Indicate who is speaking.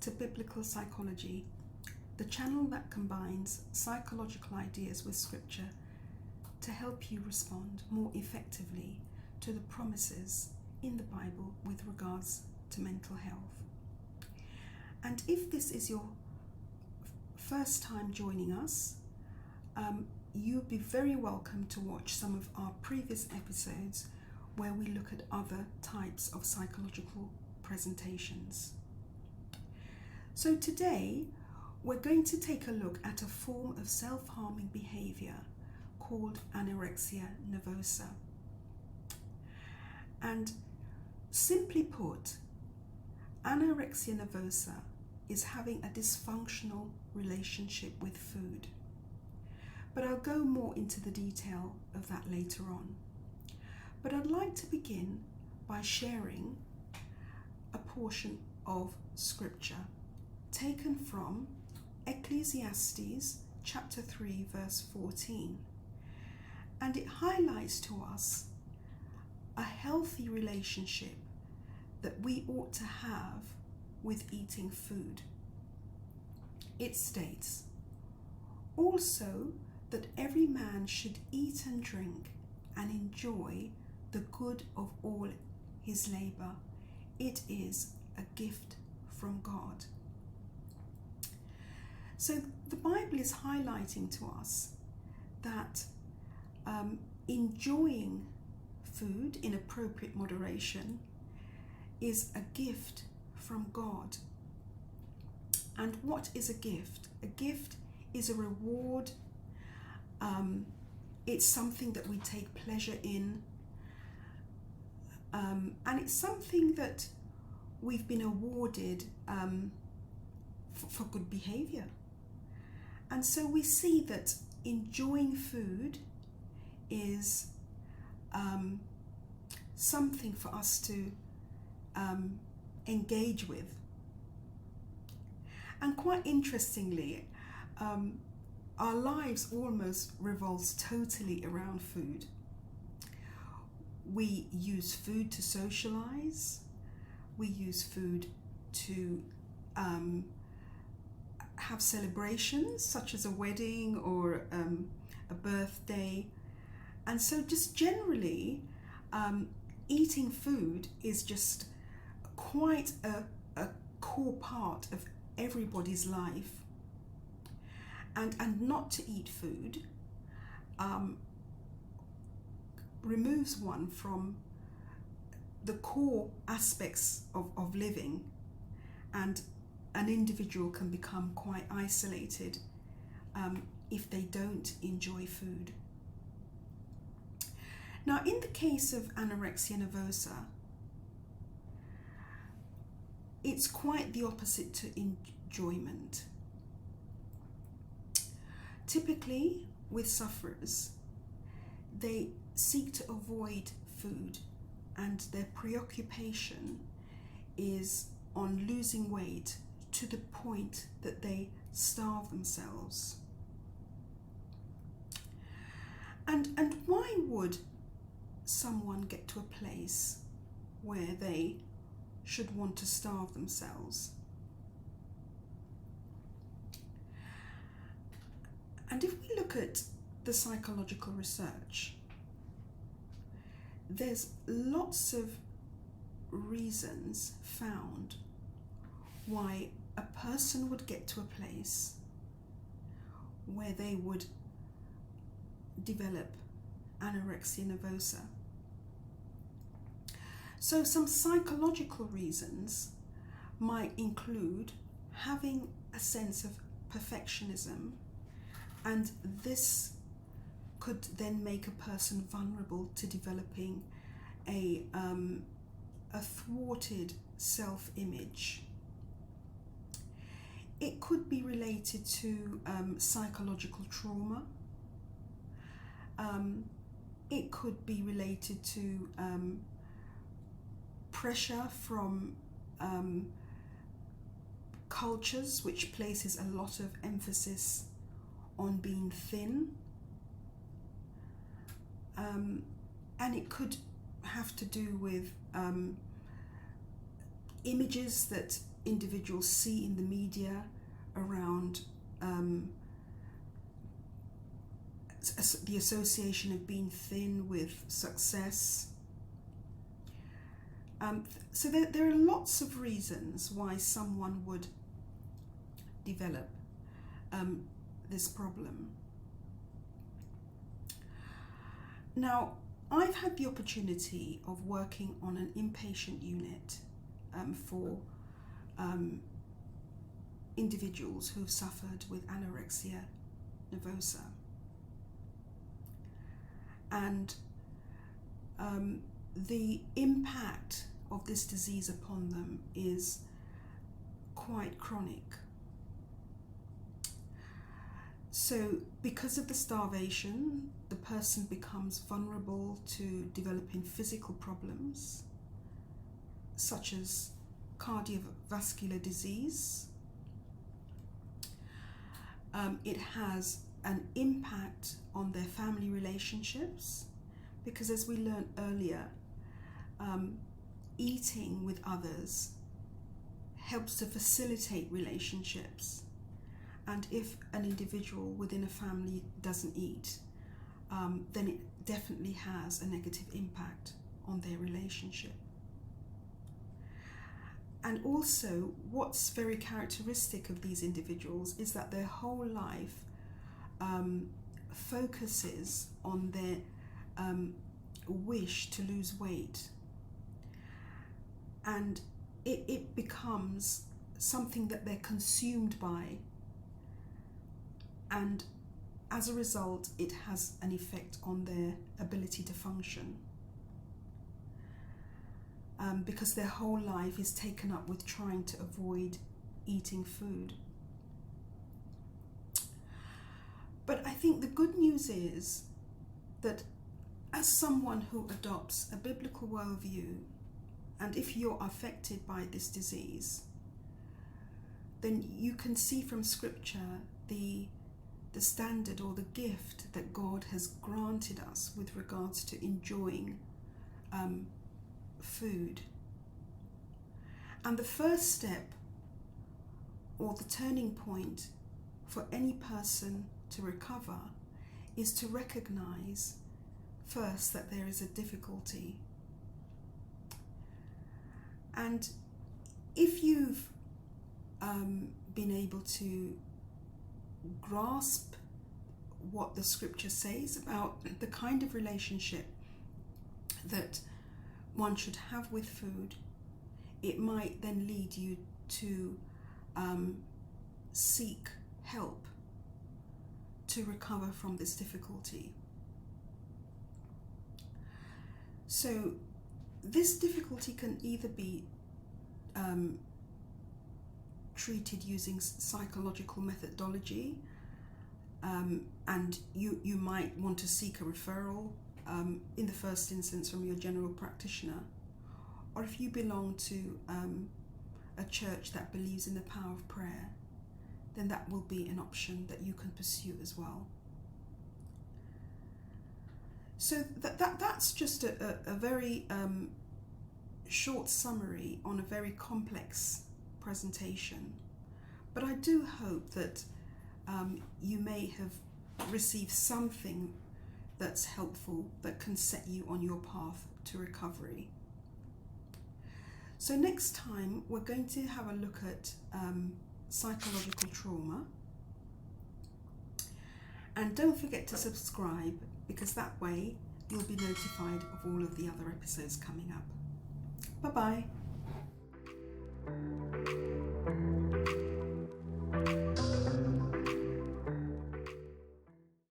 Speaker 1: to Biblical Psychology, the channel that combines psychological ideas with scripture to help you respond more effectively to the promises in the Bible with regards to mental health. And if this is your first time joining us, you'd be very welcome to watch some of our previous episodes where we look at other types of psychological presentations. So today we're going to take a look at a form of self-harming behavior called Anorexia Nervosa. And simply put, Anorexia Nervosa is having a dysfunctional relationship with food. But I'll go more into the detail of that later on. But I'd like to begin by sharing a portion of scripture taken from Ecclesiastes chapter 3 verse 14. And it highlights to us a healthy relationship that we ought to have with eating food. It states, "Also that every man should eat and drink and enjoy the good of all his labor. It is a gift from God." So the Bible is highlighting to us that enjoying food in appropriate moderation is a gift from God. And what is a gift? A gift is a reward. It's something that we take pleasure in. And it's something that we've been awarded for good behavior. And so we see that enjoying food is something for us to engage with. And quite interestingly, our lives almost revolves totally around food. We use food to socialize. We use food to have celebrations such as a wedding or a birthday. And so just generally, eating food is just quite a core part of everybody's life. And not to eat food removes one from the core aspects of living, and an individual can become quite isolated if they don't enjoy food. Now, in the case of anorexia nervosa, it's quite the opposite to enjoyment. Typically, with sufferers, they seek to avoid food, and their preoccupation is on losing weight to the point that they starve themselves. And why would someone get to a place where they should want to starve themselves? And if we look at the psychological research, there's lots of reasons found why a person would get to a place where they would develop anorexia nervosa. So some psychological reasons might include having a sense of perfectionism, and this could then make a person vulnerable to developing a thwarted self-image. It could be related to psychological trauma. It could be related to pressure from cultures which places a lot of emphasis on being thin. And it could have to do with images that individuals see in the media around the association of being thin with success. So there are lots of reasons why someone would develop this problem. Now, I've had the opportunity of working on an inpatient unit for individuals who have suffered with anorexia nervosa. And the impact of this disease upon them is quite chronic. So because of the starvation, the person becomes vulnerable to developing physical problems such as cardiovascular disease. It has an impact on their family relationships, because as we learned earlier, eating with others helps to facilitate relationships. And if an individual within a family doesn't eat, then it definitely has a negative impact on their relationship. And also, what's very characteristic of these individuals is that their whole life focuses on their wish to lose weight. And it becomes something that they're consumed by. And as a result, it has an effect on their ability to function. Because their whole life is taken up with trying to avoid eating food. But I think the good news is that as someone who adopts a biblical worldview, and if you're affected by this disease, then you can see from Scripture the standard or the gift that God has granted us with regards to enjoying food. And the first step, or the turning point for any person to recover, is to recognize first that there is a difficulty. And if you've been able to grasp what the Scripture says about the kind of relationship that one should have with food, it might then lead you to seek help to recover from this difficulty. So this difficulty can either be treated using psychological methodology, and you might want to seek a referral in the first instance from your general practitioner, or if you belong to a church that believes in the power of prayer, then that will be an option that you can pursue as well. So that's just a very short summary on a very complex presentation. But I do hope that you may have received something that's helpful, that can set you on your path to recovery. So next time we're going to have a look at psychological trauma. And don't forget to subscribe, because that way you'll be notified of all of the other episodes coming up. Bye-bye.